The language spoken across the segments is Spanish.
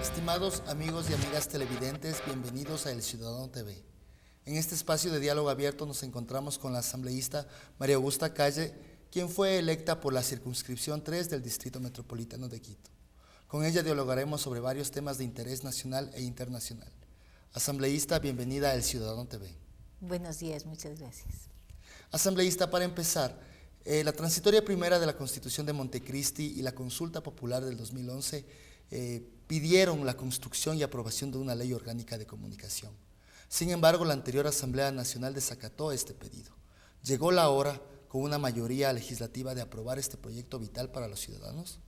Estimados amigos y amigas televidentes, bienvenidos a El Ciudadano TV. En este espacio de diálogo abierto nos encontramos con la asambleísta María Augusta Calle, quien fue electa por la circunscripción 3 del Distrito Metropolitano de Quito. Con ella dialogaremos sobre varios temas de interés nacional e internacional. Asambleísta, bienvenida a El Ciudadano TV. Buenos días, muchas gracias. Asambleísta, para empezar, la transitoria primera de la Constitución de Montecristi y la consulta popular del 2011 pidieron la construcción y aprobación de una ley orgánica de comunicación. Sin embargo, la anterior Asamblea Nacional desacató este pedido. ¿Llegó la hora, con una mayoría legislativa, de aprobar este proyecto vital para los ciudadanos?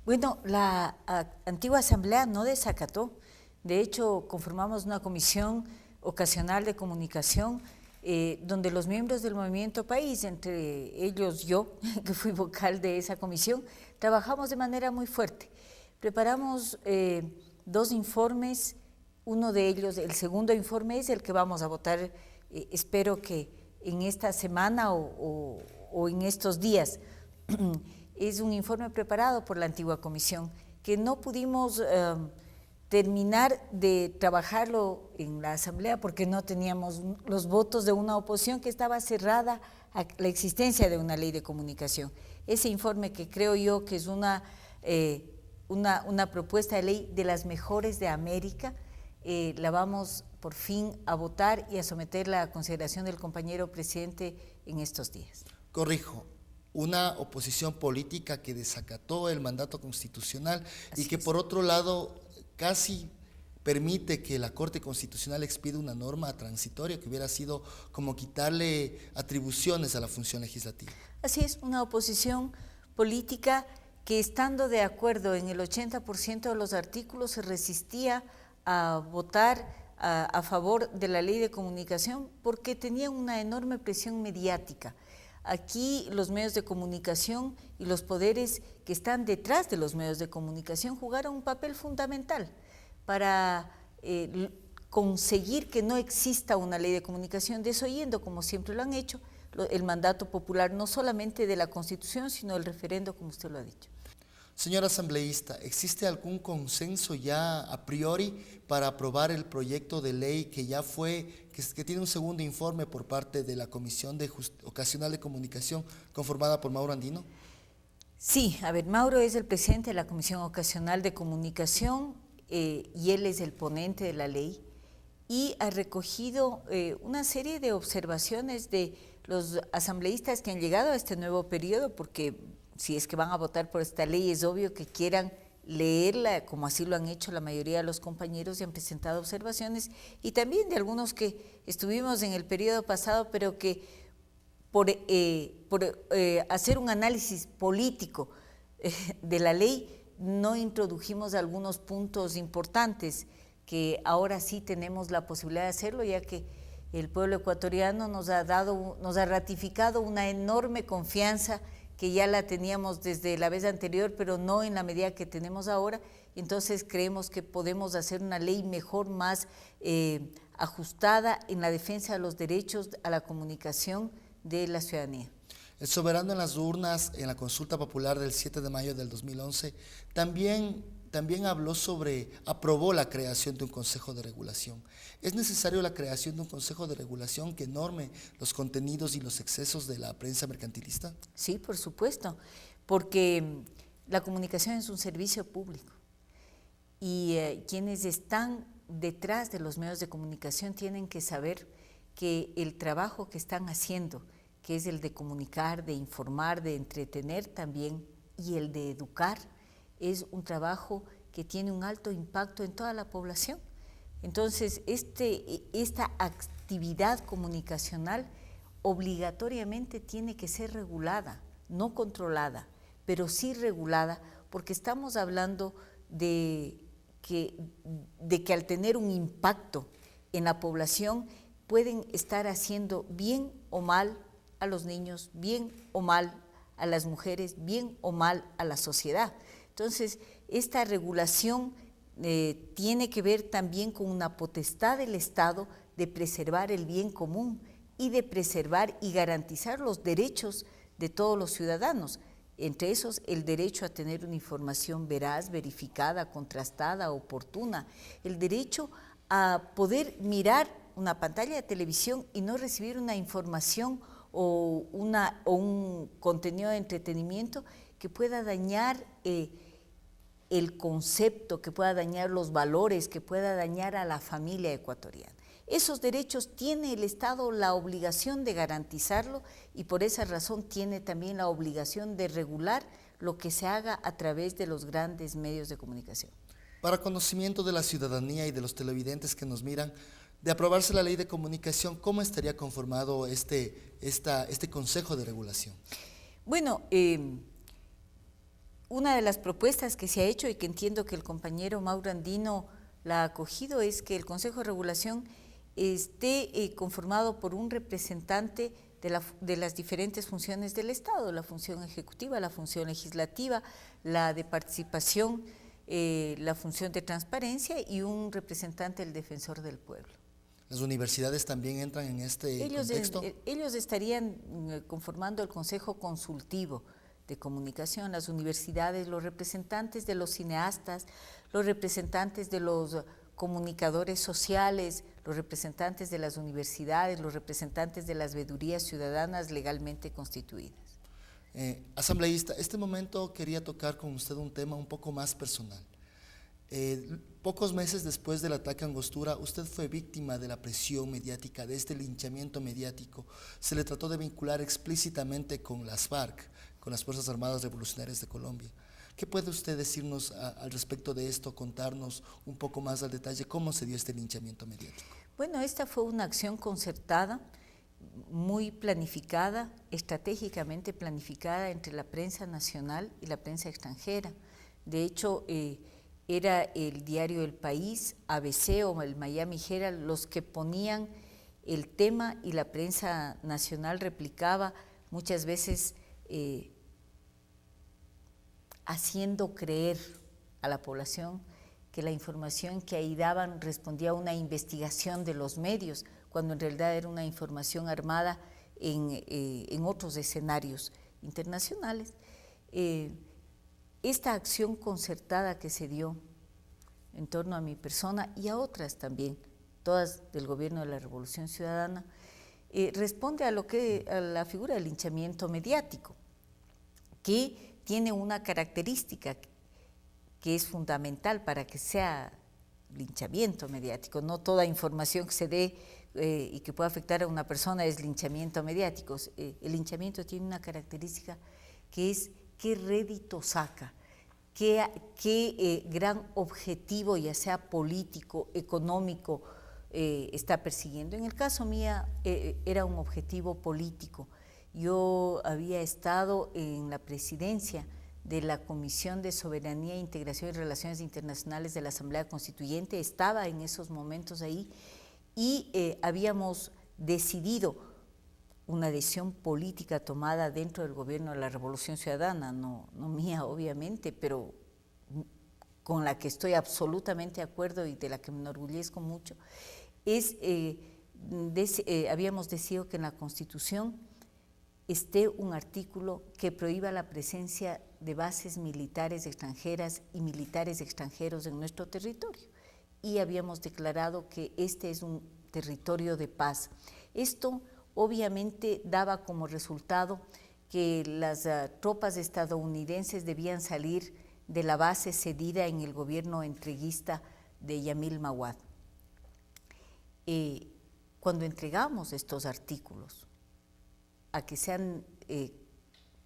Bueno, la antigua Asamblea no desacató. De hecho, conformamos una comisión ocasional de comunicación donde los miembros del Movimiento País, entre ellos yo, que fui vocal de esa comisión, trabajamos de manera muy fuerte. Preparamos dos informes, uno de ellos, el segundo informe es el que vamos a votar, espero que en esta semana o en estos días. Es un informe preparado por la antigua comisión, que no pudimos terminar de trabajarlo en la Asamblea porque no teníamos los votos de una oposición que estaba cerrada a la existencia de una ley de comunicación. Ese informe, que creo yo que es una propuesta de ley de las mejores de América, la vamos por fin a votar y a someterla a consideración del compañero presidente en estos días. Corrijo, una oposición política que desacató el mandato constitucional y que por otro lado casi permite que la Corte Constitucional expida una norma transitoria que hubiera sido como quitarle atribuciones a la función legislativa. Así es, una oposición política que, estando de acuerdo en el 80% de los artículos, se resistía a votar a favor de la ley de comunicación porque tenía una enorme presión mediática. Aquí los medios de comunicación y los poderes que están detrás de los medios de comunicación jugaron un papel fundamental para conseguir que no exista una ley de comunicación, desoyendo, como siempre lo han hecho, el mandato popular, no solamente de la Constitución, sino del referendo, como usted lo ha dicho. Señora asambleísta, ¿existe algún consenso ya a priori para aprobar el proyecto de ley que ya fue, que tiene un segundo informe por parte de la Comisión Ocasional de Comunicación conformada por Mauro Andino? Sí, a ver, Mauro es el presidente de la Comisión Ocasional de Comunicación y él es el ponente de la ley y ha recogido una serie de observaciones de los asambleístas que han llegado a este nuevo periodo, porque si es que van a votar por esta ley, es obvio que quieran leerla, como así lo han hecho la mayoría de los compañeros y han presentado observaciones, y también de algunos que estuvimos en el periodo pasado, pero que por hacer un análisis político de la ley, no introdujimos algunos puntos importantes que ahora sí tenemos la posibilidad de hacerlo, ya que el pueblo ecuatoriano nos ha ratificado una enorme confianza que ya la teníamos desde la vez anterior, pero no en la medida que tenemos ahora. Entonces creemos que podemos hacer una ley mejor, más ajustada en la defensa de los derechos a la comunicación de la ciudadanía. El soberano en las urnas, en la consulta popular del 7 de mayo del 2011, también aprobó la creación de un Consejo de Regulación. ¿Es necesario la creación de un Consejo de Regulación que norme los contenidos y los excesos de la prensa mercantilista? Sí, por supuesto, porque la comunicación es un servicio público y quienes están detrás de los medios de comunicación tienen que saber que el trabajo que están haciendo, que es el de comunicar, de informar, de entretener también, y el de educar, es un trabajo que tiene un alto impacto en toda la población. Entonces, esta actividad comunicacional obligatoriamente tiene que ser regulada, no controlada, pero sí regulada, porque estamos hablando de que al tener un impacto en la población pueden estar haciendo bien o mal a los niños, bien o mal a las mujeres, bien o mal a la sociedad. Entonces, esta regulación tiene que ver también con una potestad del Estado de preservar el bien común y de preservar y garantizar los derechos de todos los ciudadanos, Entre esos, el derecho a tener una información veraz, verificada, contrastada, oportuna, el derecho a poder mirar una pantalla de televisión y no recibir una información o un contenido de entretenimiento que pueda dañar el concepto, que pueda dañar los valores, que pueda dañar a la familia ecuatoriana. Esos derechos tiene el Estado la obligación de garantizarlo y por esa razón tiene también la obligación de regular lo que se haga a través de los grandes medios de comunicación. Para conocimiento de la ciudadanía y de los televidentes que nos miran, de aprobarse la ley de comunicación, ¿cómo estaría conformado este Consejo de Regulación? Bueno, una de las propuestas que se ha hecho y que entiendo que el compañero Mauro Andino la ha acogido es que el Consejo de Regulación esté conformado por un representante de las diferentes funciones del Estado, la función ejecutiva, la función legislativa, la de participación, la función de transparencia y un representante del defensor del pueblo. ¿Las universidades también entran en este contexto? Ellos estarían conformando el Consejo Consultivo de Comunicación, las universidades, los representantes de los cineastas, los representantes de los comunicadores sociales, los representantes de las universidades, los representantes de las veedurías ciudadanas legalmente constituidas. Asambleísta, este momento quería tocar con usted un tema un poco más personal. Pocos meses después del ataque a Angostura, usted fue víctima de la presión mediática, de este linchamiento mediático. Se le trató de vincular explícitamente con las FARC, con las Fuerzas Armadas Revolucionarias de Colombia. ¿Qué puede usted decirnos al respecto de esto, contarnos un poco más al detalle cómo se dio este linchamiento mediático? Bueno, esta fue una acción concertada, muy planificada, estratégicamente planificada entre la prensa nacional y la prensa extranjera. De hecho, era el diario El País, ABC o el Miami Herald los que ponían el tema y la prensa nacional replicaba, muchas veces haciendo creer a la población que la información que ahí daban respondía a una investigación de los medios, cuando en realidad era una información armada en otros escenarios internacionales. Esta acción concertada que se dio en torno a mi persona y a otras también, todas del gobierno de la Revolución Ciudadana, responde a la figura del linchamiento mediático, que tiene una característica que es fundamental para que sea linchamiento mediático. No toda información que se dé y que pueda afectar a una persona es linchamiento mediático. El linchamiento tiene una característica que es qué rédito saca, qué gran objetivo, ya sea político, económico, está persiguiendo. En el caso mío era un objetivo político. Yo había estado en la presidencia de la Comisión de Soberanía, Integración y Relaciones Internacionales de la Asamblea Constituyente, estaba en esos momentos ahí y habíamos decidido una decisión política tomada dentro del gobierno de la Revolución Ciudadana, no mía obviamente, pero con la que estoy absolutamente de acuerdo y de la que me enorgullezco mucho, habíamos decidido que en la Constitución esté un artículo que prohíba la presencia de bases militares extranjeras y militares extranjeros en nuestro territorio. Y habíamos declarado que este es un territorio de paz. Esto obviamente daba como resultado que las tropas estadounidenses debían salir de la base cedida en el gobierno entreguista de Yamil Mahuad. Cuando entregamos estos artículos a que sean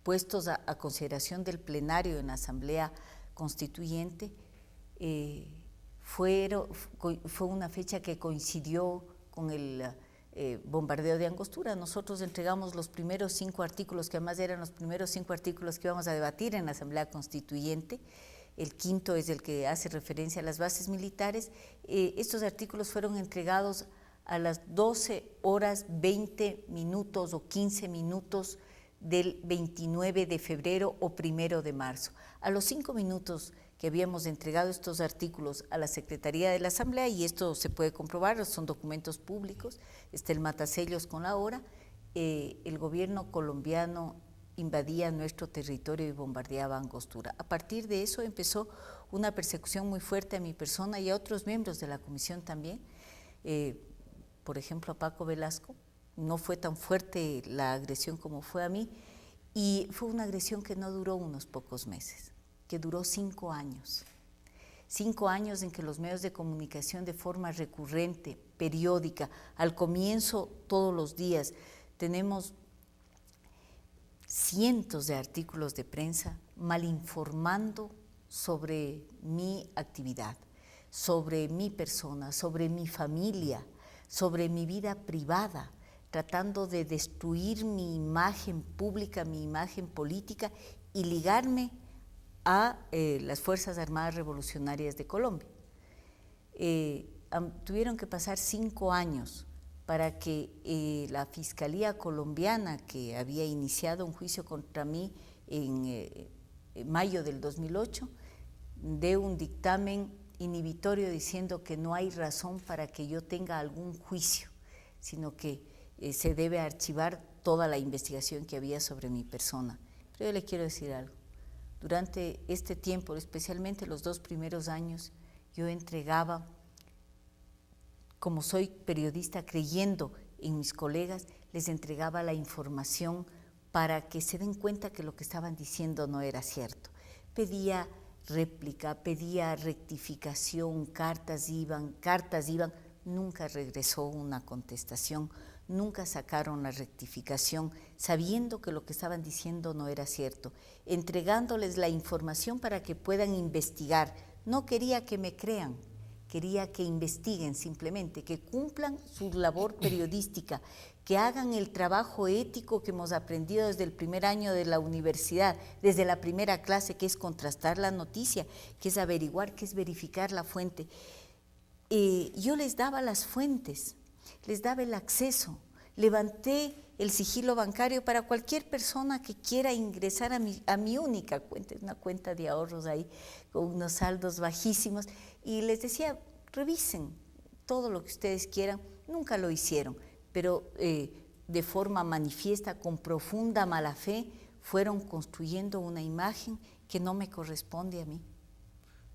puestos a consideración del plenario en la Asamblea Constituyente, fue una fecha que coincidió con el bombardeo de Angostura. Nosotros entregamos los primeros 5 artículos, que además eran los primeros 5 artículos que íbamos a debatir en la Asamblea Constituyente. El quinto es el que hace referencia a las bases militares. Estos artículos fueron entregados a las 12:20 o 15 minutos del 29 de febrero o 1 de marzo. A los 5 minutos que habíamos entregado estos artículos a la Secretaría de la Asamblea, y esto se puede comprobar, son documentos públicos, está el matasellos con la hora, el gobierno colombiano invadían nuestro territorio y bombardeaban Angostura. A partir de eso empezó una persecución muy fuerte a mi persona y a otros miembros de la comisión también. Por ejemplo, a Paco Velasco. No fue tan fuerte la agresión como fue a mí, y fue una agresión que no duró unos pocos meses, que duró 5 años. 5 años en que los medios de comunicación de forma recurrente, periódica, al comienzo todos los días, tenemos cientos de artículos de prensa malinformando sobre mi actividad, sobre mi persona, sobre mi familia, sobre mi vida privada, tratando de destruir mi imagen pública, mi imagen política y ligarme a las Fuerzas Armadas Revolucionarias de Colombia. Tuvieron que pasar 5 años para que la Fiscalía colombiana, que había iniciado un juicio contra mí en mayo del 2008, dé un dictamen inhibitorio diciendo que no hay razón para que yo tenga algún juicio, sino que se debe archivar toda la investigación que había sobre mi persona. Pero yo le quiero decir algo. Durante este tiempo, especialmente los 2 primeros años, yo entregaba, como soy periodista creyendo en mis colegas, les entregaba la información para que se den cuenta que lo que estaban diciendo no era cierto. Pedía réplica, pedía rectificación, cartas iban, nunca regresó una contestación, nunca sacaron la rectificación, sabiendo que lo que estaban diciendo no era cierto, entregándoles la información para que puedan investigar. No quería que me crean, quería que investiguen simplemente, que cumplan su labor periodística, que hagan el trabajo ético que hemos aprendido desde el primer año de la universidad, desde la primera clase, que es contrastar la noticia, que es averiguar, que es verificar la fuente. Yo les daba las fuentes, les daba el acceso, levanté el sigilo bancario para cualquier persona que quiera ingresar a mi única cuenta, una cuenta de ahorros ahí con unos saldos bajísimos, y les decía, revisen todo lo que ustedes quieran. Nunca lo hicieron, pero de forma manifiesta, con profunda mala fe, fueron construyendo una imagen que no me corresponde a mí.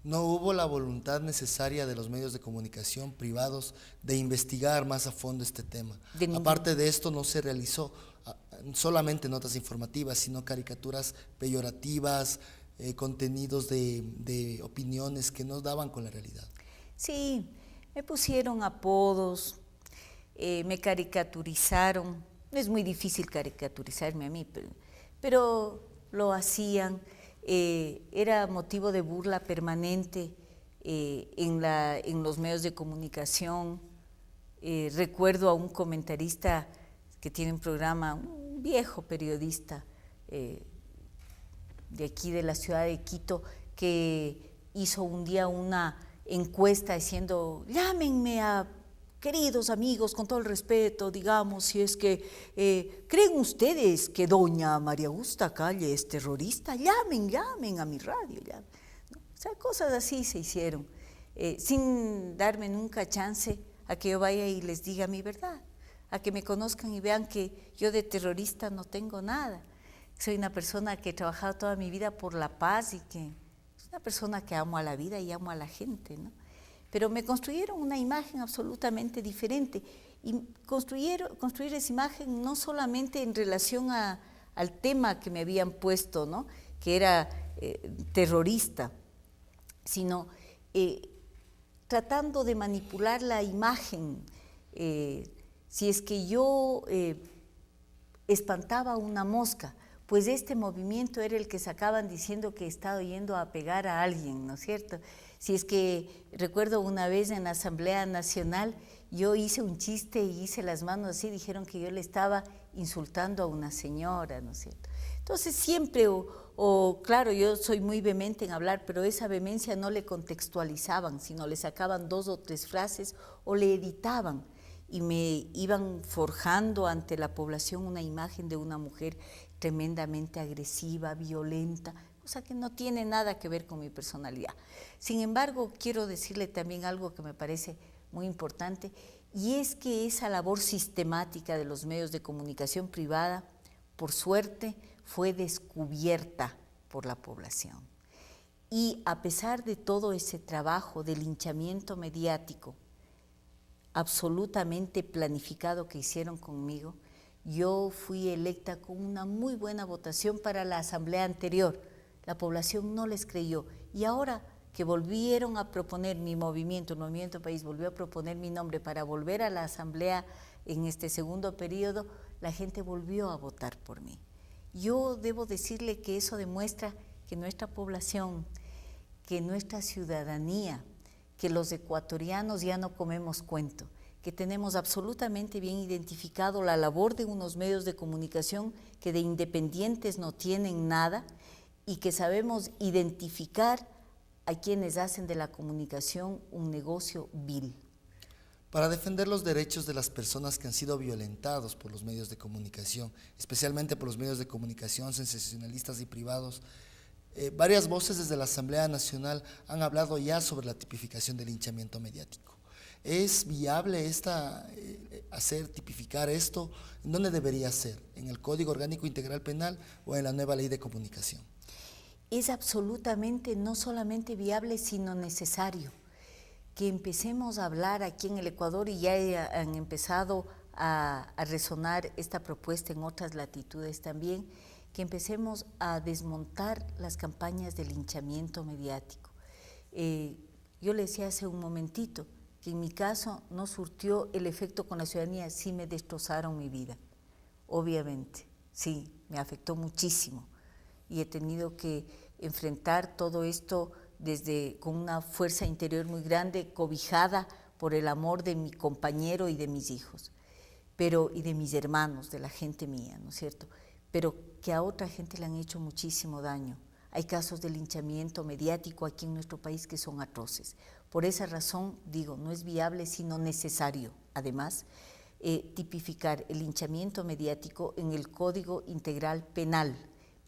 No hubo la voluntad necesaria de los medios de comunicación privados de investigar más a fondo este tema. Aparte de esto, no se realizó solamente notas informativas, sino caricaturas peyorativas, contenidos de opiniones que no daban con la realidad. Sí, me pusieron apodos, me caricaturizaron. No es muy difícil caricaturizarme a mí, pero lo hacían. Era motivo de burla permanente en los medios de comunicación. Recuerdo a un comentarista que tiene un programa, un viejo periodista de aquí de la ciudad de Quito, que hizo un día una encuesta diciendo, llámenme a queridos amigos, con todo el respeto, digamos, si es que ¿creen ustedes que doña María Augusta Calle es terrorista? Llamen a mi radio. Llamen. ¿No? O sea, cosas así se hicieron, sin darme nunca chance a que yo vaya y les diga mi verdad, a que me conozcan y vean que yo de terrorista no tengo nada. Soy una persona que he trabajado toda mi vida por la paz y que es una persona que amo a la vida y amo a la gente, ¿no? Pero me construyeron una imagen absolutamente diferente, y construir esa imagen no solamente en relación al tema que me habían puesto, ¿no?, que era terrorista, sino tratando de manipular la imagen. Si es que yo espantaba una mosca, pues este movimiento era el que sacaban diciendo que estaba yendo a pegar a alguien, ¿no es cierto? Si es que recuerdo una vez en la Asamblea Nacional, yo hice un chiste y hice las manos así, dijeron que yo le estaba insultando a una señora, ¿no es cierto? Entonces siempre, claro, yo soy muy vehemente en hablar, pero esa vehemencia no le contextualizaban, sino le sacaban 2 o 3 frases o le editaban, y me iban forjando ante la población una imagen de una mujer tremendamente agresiva, violenta, cosa que no tiene nada que ver con mi personalidad. Sin embargo, quiero decirle también algo que me parece muy importante, y es que esa labor sistemática de los medios de comunicación privada por suerte, fue descubierta por la población. Y a pesar de todo ese trabajo de linchamiento mediático absolutamente planificado que hicieron conmigo, yo fui electa con una muy buena votación para la asamblea anterior. La población no les creyó. Y ahora que volvieron a proponer mi movimiento, el Movimiento País volvió a proponer mi nombre para volver a la asamblea en este segundo periodo, la gente volvió a votar por mí. Yo debo decirle que eso demuestra que nuestra población, que nuestra ciudadanía, que los ecuatorianos ya no comemos cuento, que tenemos absolutamente bien identificado la labor de unos medios de comunicación que de independientes no tienen nada y que sabemos identificar a quienes hacen de la comunicación un negocio vil. Para defender los derechos de las personas que han sido violentados por los medios de comunicación, especialmente por los medios de comunicación sensacionalistas y privados, varias voces desde la Asamblea Nacional han hablado ya sobre la tipificación del linchamiento mediático. ¿Es viable tipificar esto? ¿En dónde debería ser? ¿En el Código Orgánico Integral Penal o en la nueva Ley de Comunicación? Es absolutamente no solamente viable, sino necesario que empecemos a hablar aquí en el Ecuador, y ya han empezado a resonar esta propuesta en otras latitudes también, que empecemos a desmontar las campañas de linchamiento mediático. Yo le decía hace un momentito que en mi caso no surtió el efecto con la ciudadanía, sí me destrozaron mi vida, obviamente, sí, me afectó muchísimo y he tenido que enfrentar todo esto con una fuerza interior muy grande, cobijada por el amor de mi compañero y de mis hijos, y de mis hermanos, de la gente mía, ¿no es cierto? Pero que a otra gente le han hecho muchísimo daño. Hay casos de linchamiento mediático aquí en nuestro país que son atroces. Por esa razón, digo, no es viable sino necesario, además, tipificar el linchamiento mediático en el Código Integral Penal,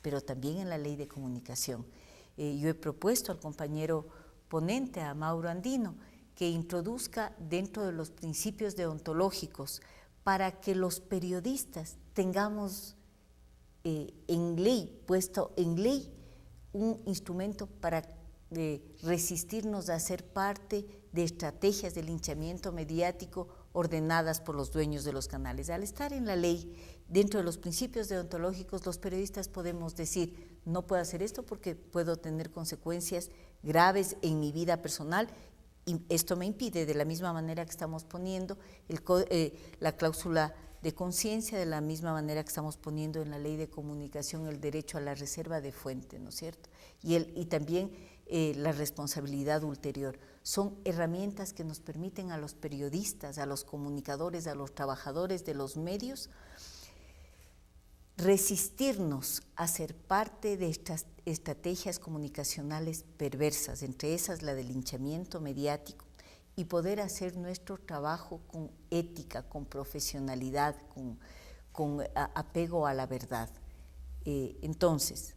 pero también en la Ley de Comunicación. Yo he propuesto al compañero ponente, a Mauro Andino, que introduzca dentro de los principios deontológicos para que los periodistas tengamos puesto en ley, un instrumento para resistirnos a ser parte de estrategias de linchamiento mediático ordenadas por los dueños de los canales. Al estar en la ley, dentro de los principios deontológicos, los periodistas podemos decir, no puedo hacer esto porque puedo tener consecuencias graves en mi vida personal, y esto me impide, de la misma manera que estamos poniendo la cláusula de conciencia, de la misma manera que estamos poniendo en la Ley de Comunicación el derecho a la reserva de fuente, ¿no es cierto? Y también la responsabilidad ulterior. Son herramientas que nos permiten a los periodistas, a los comunicadores, a los trabajadores de los medios, resistirnos a ser parte de estas estrategias comunicacionales perversas, entre esas la del linchamiento mediático, y poder hacer nuestro trabajo con ética, con profesionalidad, con apego a la verdad. Entonces,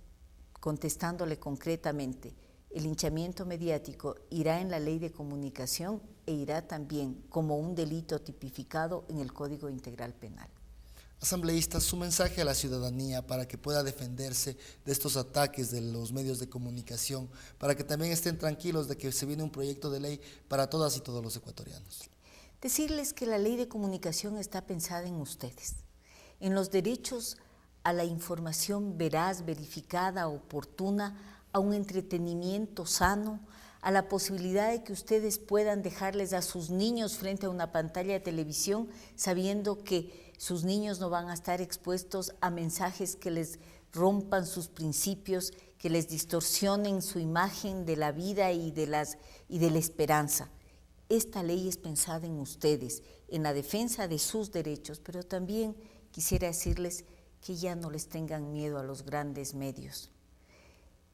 contestándole concretamente, el linchamiento mediático irá en la Ley de Comunicación e irá también como un delito tipificado en el Código Integral Penal. Asambleísta, su mensaje a la ciudadanía para que pueda defenderse de estos ataques de los medios de comunicación, para que también estén tranquilos de que se viene un proyecto de ley para todas y todos los ecuatorianos. Decirles que la Ley de Comunicación está pensada en ustedes, en los derechos a la información veraz, verificada, oportuna, a un entretenimiento sano, a la posibilidad de que ustedes puedan dejarles a sus niños frente a una pantalla de televisión sabiendo que sus niños no van a estar expuestos a mensajes que les rompan sus principios, que les distorsionen su imagen de la vida y de la esperanza. Esta ley es pensada en ustedes, en la defensa de sus derechos, pero también quisiera decirles que ya no les tengan miedo a los grandes medios,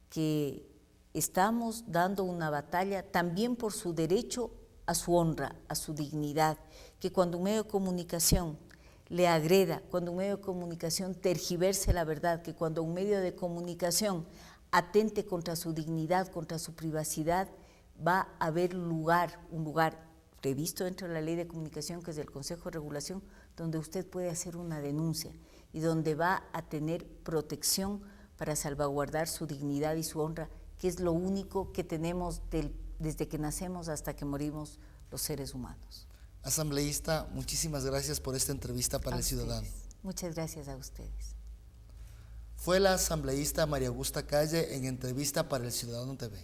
que estamos dando una batalla también por su derecho a su honra, a su dignidad, que cuando un medio de comunicación le agreda, cuando un medio de comunicación tergiverse la verdad, que cuando un medio de comunicación atente contra su dignidad, contra su privacidad, va a haber un lugar previsto dentro de la Ley de Comunicación, que es el Consejo de Regulación, donde usted puede hacer una denuncia. y donde va a tener protección para salvaguardar su dignidad y su honra, que es lo único que tenemos desde que nacemos hasta que morimos los seres humanos. Asambleísta, muchísimas gracias por esta entrevista para El Ciudadano. Muchas gracias a ustedes. Fue la asambleísta María Augusta Calle en entrevista para El Ciudadano TV.